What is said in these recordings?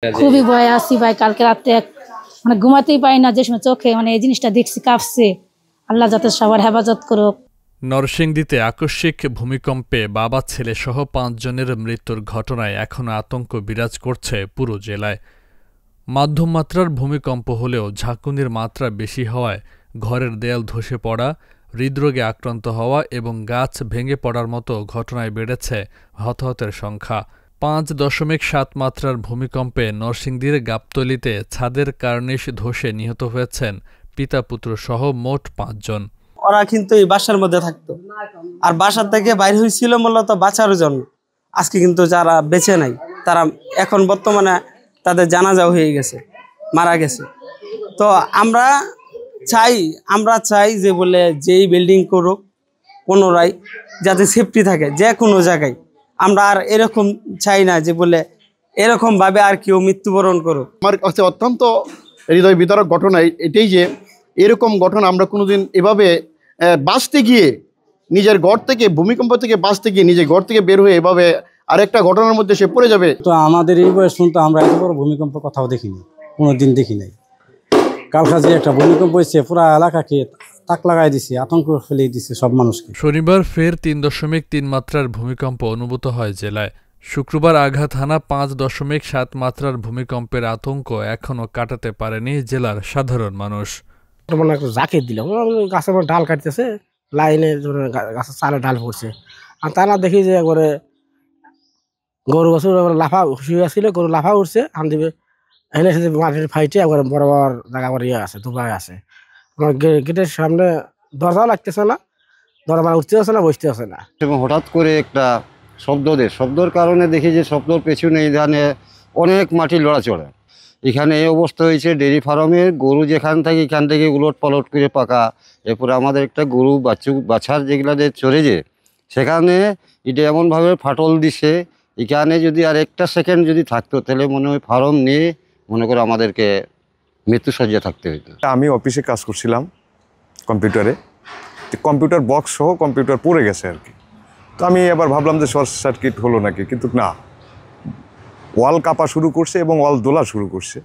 খুবই ভয় আছি ভাই। কালকে রাতে মানে ঘুমাতেই পারি না, যে সময় চোখে মানে এই জিনিসটা দেখছি কাঁপছে। আল্লাহ যাতে সবার হেফাজত করুক। নরসিংদীতে আকস্মিক ভূমিকম্পে বাবা ছেলে সহ 5 জনের মৃত্যুর ঘটনায় এখনও আতঙ্ক বিরাজ করছে পুরো জেলায়। মাধ্যম মাত্রার ভূমিকম্প হলেও ঝাঁকুনির মাত্রা বেশি হওয়ায় ঘরের দেয়াল ধসে পড়া, হৃদরোগে আক্রান্ত হওয়া এবং গাছ ভেঙে পড়ার মতো ঘটনায় বেড়েছে হতাহতের সংখ্যা। 5.7 মাত্রার ভূমিকম্পে নরসিংদীর গাবতলীতে ছাদের কার্নিশ ধসে নিহত হয়েছেন পিতা পুত্র সহ মোট 5 জন। ওরা কিন্তু এই বাসার মধ্যে থাকতো, আর বাসার থেকে বাইরে হয়েছিল মূলত বাঁচার জন্য। আজকে কিন্তু যারা বেঁচে নাই তারা এখন বর্তমানে তাদের জানাজা হয়ে গেছে, মারা গেছে। তো আমরা চাই যে বলে যেই বিল্ডিং করুক পুনরায় যাতে সেফটি থাকে যে কোনো জায়গায়। আমরা আর এরকম চাই না যে বলে এরকমভাবে আর কেউ মৃত্যুবরণ করুক। আমার কাছে অত্যন্ত হৃদয় বিদারক ঘটনা এটাই যে এরকম ঘটনা আমরা কোনোদিন এভাবে বাঁচতে গিয়ে নিজের ঘর থেকে ভূমিকম্প থেকে বাঁচতে গিয়ে নিজের ঘর থেকে বের হয়ে এভাবে আরেকটা ঘটনার মধ্যে সে পড়ে যাবে। তো আমাদের এই বয়স শুনতে আমরা এত বড় ভূমিকম্প কোথাও দেখিনি, কোনোদিন দেখি নাই। কালকা যে একটা ভূমিকম্প হয়েছে পুরো এলাকাকে তাক লাগাই দিছে, আতঙ্ক ফেলে দিছে সব মানুষকে। শনিবার ফের 3.3 মাত্রার ভূমিকম্প অনুভূত হয় জেলায়। শুক্রবার আঘাত হানা 5.7 মাত্রার ভূমিকম্পের আতঙ্ক এখনও কাটাতে পারেনি জেলার সাধারণ মানুষ। জাকির দিল গাছের ডাল কাটতেছে, লাইনে গাছের চালে ডাল পড়ছে, আর তারা দেখি যে একবারে গরু বছর লাফা শুয়ে আসছিল, গরু লাফা উঠছে, আন দিবে এনে এসে মাটির ফাইটে একবার বড় বড় জায়গা করে ইয়ে আছে, দুবাই আছে। আমার গেটের সামনে দরজাও লাগতেছে না, দরজা উঠতে আসে না, বসতে আসে না। এবং হঠাৎ করে একটা শব্দর কারণে দেখি যে শব্দর পেছনে এখানে অনেক মাটি লড়াচড়ে। এখানে এই অবস্থা হয়েছে ডেয়ারি ফার্মের গরু যেখান থেকে এখান থেকে উলট পালট করে পাকা। এরপরে আমাদের একটা গরু বাছার যেগুলা যে চড়ে যে সেখানে এটা এমনভাবে ফাটল দিছে, এখানে যদি আর একটা সেকেন্ড যদি থাকতো তাহলে মনে হয় ফার্ম নিয়ে মনে করে আমাদেরকে মৃত্যুসজ্জায় থাকতে হইতো। আমি অফিসে কাজ করছিলাম কম্পিউটারে, কম্পিউটার বক্স সহ কম্পিউটার পড়ে গেছে আর কি। তো আমি এবার ভাবলাম যে শর্ট সার্কিট হলো নাকি, কিন্তু না, ওয়াল কাঁপা শুরু করছে এবং ওয়াল দোলা শুরু করছে।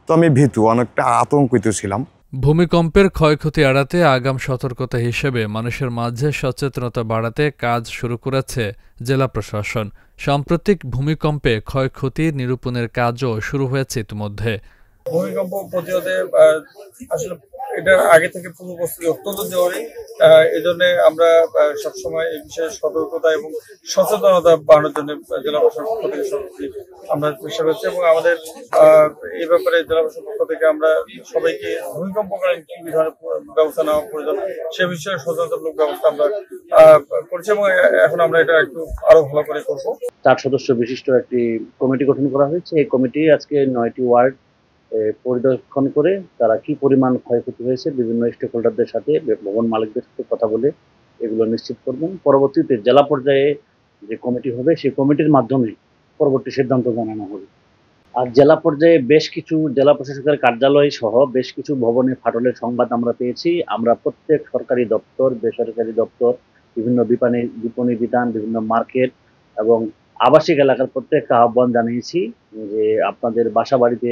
তো আমি ভীতু, অনেকটা আতঙ্কিত ছিলাম। ভূমিকম্পের ক্ষয়ক্ষতি এড়াতে আগাম সতর্কতা হিসেবে মানুষের মাঝে সচেতনতা বাড়াতে কাজ শুরু করেছে জেলা প্রশাসন। সাম্প্রতিক ভূমিকম্পে ক্ষয়ক্ষতি নিরূপণের কাজও শুরু হয়েছে ইতিমধ্যে। ভূমিকম্প প্রতিরোধে আসলে এটার আগে থেকে পূর্ব প্রস্তুতি অত্যন্ত জরুরি। এই জন্য আমরা সবসময় এই বিষয়ে সতর্কতা এবং সচেতনতা বাড়ানোর জন্য জেলা প্রশাসনের পক্ষ থেকে আমরা চেষ্টা করছি, এবং আমাদের এই ব্যাপারে জেলা প্রশাসনের পক্ষ থেকে আমরা সবাইকে ভূমিকম্পকালীন কি ধরনের ব্যবস্থা নেওয়া প্রয়োজন সে বিষয়ে সচেতনতামূলক ব্যবস্থা আমরা করছি, এবং এখন আমরা এটা একটু আরো ভালো করে করবো। 4 সদস্য বিশিষ্ট একটি কমিটি গঠন করা হয়েছে। এই কমিটি আজকে 9টি ওয়ার্ড পরিদর্শন করে তারা কি পরিমাণ ক্ষয়ক্ষতি হয়েছে বিভিন্ন স্টেক হোল্ডারদের সাথে, ভবন মালিকদের সাথে কথা বলে এগুলো নিশ্চিত করবেন। পরবর্তীতে জেলা পর্যায়ে যে কমিটি হবে সেই কমিটির মাধ্যমে পরবর্তী সিদ্ধান্ত জানানো হবে। আর জেলা পর্যায়ে বেশ কিছু জেলা প্রশাসকের কার্যালয় সহ বেশ কিছু ভবনে ফাটলের সংবাদ আমরা পেয়েছি। আমরা প্রত্যেক সরকারি দপ্তর, বেসরকারি দপ্তর, বিভিন্ন বিপণী বিতান, বিভিন্ন মার্কেট এবং আবাসিক এলাকার প্রত্যেকটা আহ্বান জানিয়েছি যে আপনাদের বাসা বাড়িতে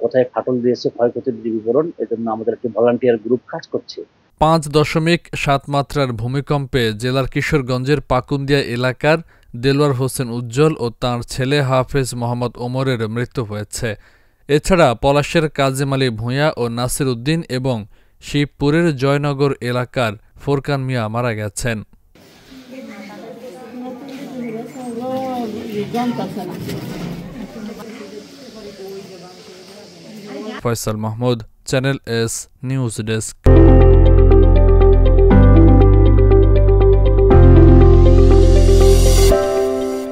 কোথায় ফাটল দিয়েছে, ক্ষয়ক্ষতির বিবরণ, এজন্য আমাদের একটি ভলান্টিয়ার গ্রুপ কাজ করছে। 5.7 মাত্রার ভূমিকম্পে জেলার কিশোরগঞ্জের পাকুন্দিয়া এলাকার দেলোয়ার হোসেন উজ্জ্বল ও তাঁর ছেলে হাফেজ মোহাম্মদ ওমরের মৃত্যু হয়েছে। এছাড়া পলাশের কাজেম আলী ভূঁইয়া ও নাসির উদ্দিন এবং শিবপুরের জয়নগর এলাকার ফোরকান মিয়া মারা গেছেন। Faisal Mahmud, channel S news desk.